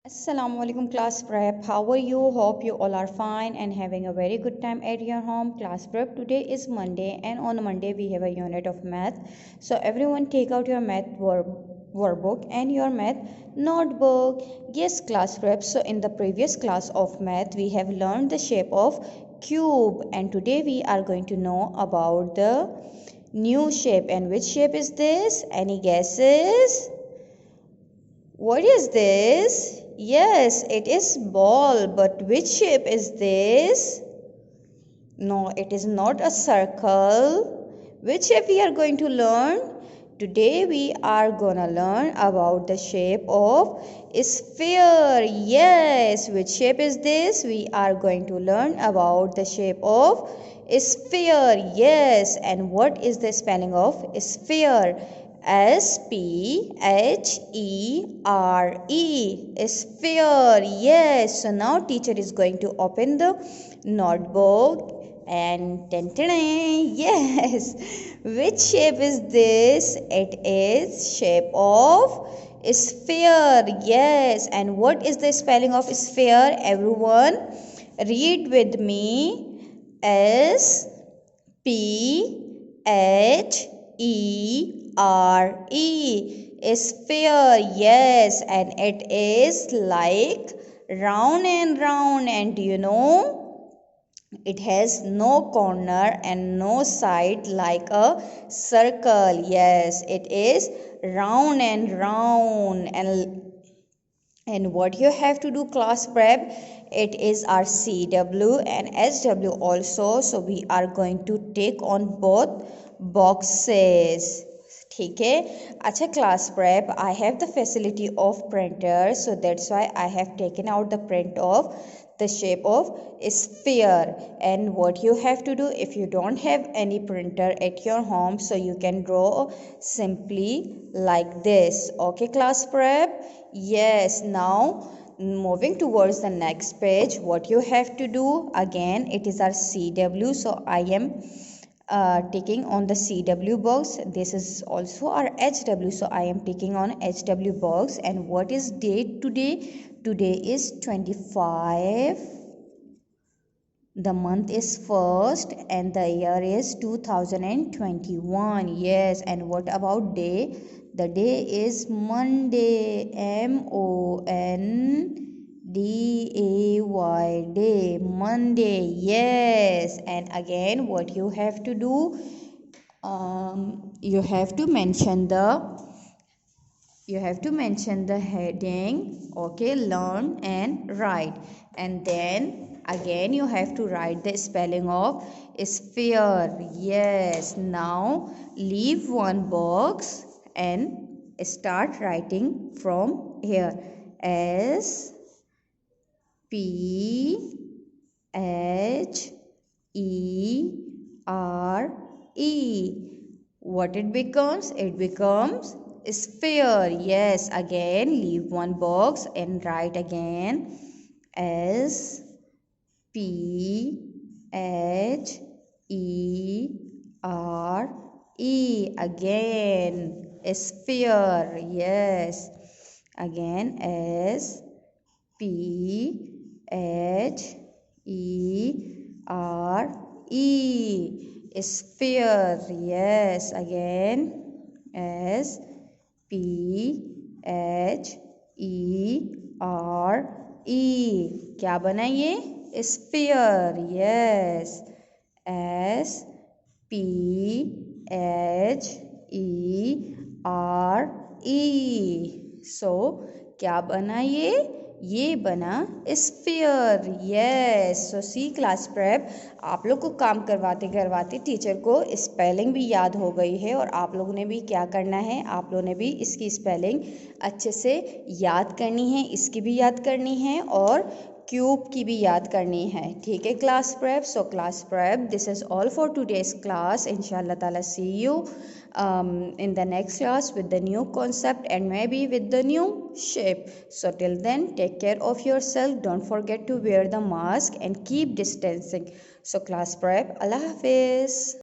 Assalamualaikum class prep. How are you? Hope you all are fine and having a very good time at your home. Class prep, today is Monday and on Monday we have a unit of math. So everyone take out your math workbook and your math notebook. Yes, class prep. So in the previous class of math we have learned the shape of cube and today we are going to know about the new shape. And which shape is this? Any guesses? What is this? Yes, it is ball, but which shape is this? No, it is not a circle. Which shape we are going to learn? Today we are gonna learn about the shape of sphere. Yes, which shape is this? We are going to learn about the shape of sphere. Yes, and what is the spelling of sphere? Sphere. Sphere. Yes. So now teacher is going to open the notebook and yes. Which shape is this? It is shape of sphere. Yes. And what is the spelling of sphere? Everyone read with me. Sphere. Sphere. Yes, and it is like round and round, and it has no corner and no side like a circle. Yes, it is round and round. And what you have to do, class prep, it is our CW and SW also. So we are going to take on both boxes. ठीक है. अच्छा class prep, I have the facility of printer, so that's why I have taken out the print of the shape of sphere. And what you have to do, if you don't have any printer at your home, so you can draw simply like this. Okay class prep. Yes, now moving towards the next page, what you have to do, again it is our CW, so I am taking on the CW box. This is also our HW, so I am taking on HW box. And what is date today? Today is 25, the month is 1st, and the year is 2021. Yes, and what about day? The day is Monday. Monday, day, Monday. Yes, and again what you have to do, you have to mention the heading. Okay, learn and write, and then again you have to write the spelling of sphere. Yes, now leave one box and start writing from here. Sphere. What it becomes? It becomes sphere. Yes, again leave one box and write again Sphere. Again sphere. Yes, again Sphere. Sphere. Yes, again Sphere. क्या बना ये? Sphere. Yes, Sphere. सो क्या बना ये बना sphere. Yes. सो सी class prep, आप लोग को काम करवाते करवाते टीचर को स्पेलिंग भी याद हो गई है, और आप लोगों ने भी क्या करना है, आप लोगों ने भी इसकी स्पेलिंग अच्छे से याद करनी है, इसकी भी याद करनी है और क्यूब की भी याद करनी है. ठीक है class prep. So class prep, this is all for today's class. इंशाल्लाह ताला सी you in the next class with the new concept and maybe with the new shape. So till then, take care of yourself. Don't forget to wear the mask and keep distancing. So class prep, Allah Hafiz.